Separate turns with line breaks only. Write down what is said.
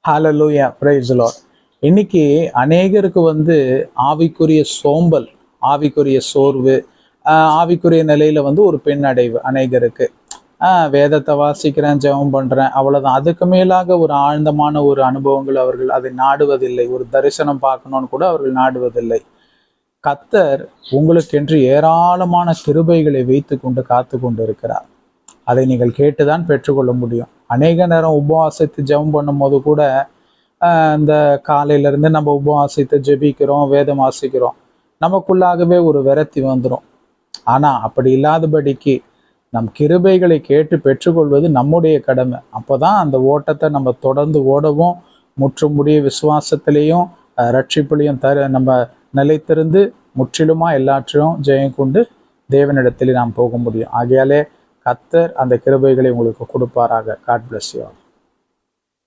Hallelujah, praise the Lord. இன்னைக்கு அநேகருக்கு ஆவிக்குரிய சோம்பல், ஆவிக்குரிய சோர்வு, ஆவிக்குரிய நிலையில ஒரு பின்னடைவு அநேகருக்கு. வேதத்தை வாசிக்கிறேன், ஜெபம் பண்றேன், அவ்வளவுதான். அதுக்கு மேலாக ஒரு ஆழ்ந்தமான ஒரு அனுபவங்கள் அவர்கள் அதை நாடுவதில்லை. ஒரு தரிசனம் பார்க்கணும்னு கூட அவர்கள் நாடுவதில்லை. கர்த்தர் உங்களுக்கென்று ஏராளமான கிருபைகளை வைத்து கொண்டு காத்து கொண்டு இருக்கிறார். அதை நீங்கள் கேட்டுதான் பெற்றுக்கொள்ள முடியும். அநேக நேரம் உபவாசித்து ஜெபம் பண்ணும் போது கூட இந்த காலையில இருந்து நம்ம உபவாசித்து ஜெபிக்கிறோம், வேதம் வாசிக்கிறோம், நமக்குள்ளாகவே ஒரு விரக்தி வந்துடும். ஆனா அப்படி இல்லாதபடிக்கு நம் கிருபைகளை கேட்டு பெற்றுக்கொள்வது நம்முடைய கடமை. அப்போதான் அந்த ஓட்டத்தை நம்ம தொடர்ந்து ஓடவும், முற்றுமுடிய விசுவாசத்திலையும் ரட்சிப்புலையும் நம்ம நிலைத்திருந்து முற்றிலுமா எல்லாற்றிலும் ஜெயம் கொண்டு தேவனிடத்திலே நாம் போக முடியும். ஆகையாலே கர்த்தர் அந்த கிருபைகளை உங்களுக்கு கொடுப்பாராக. God bless you all.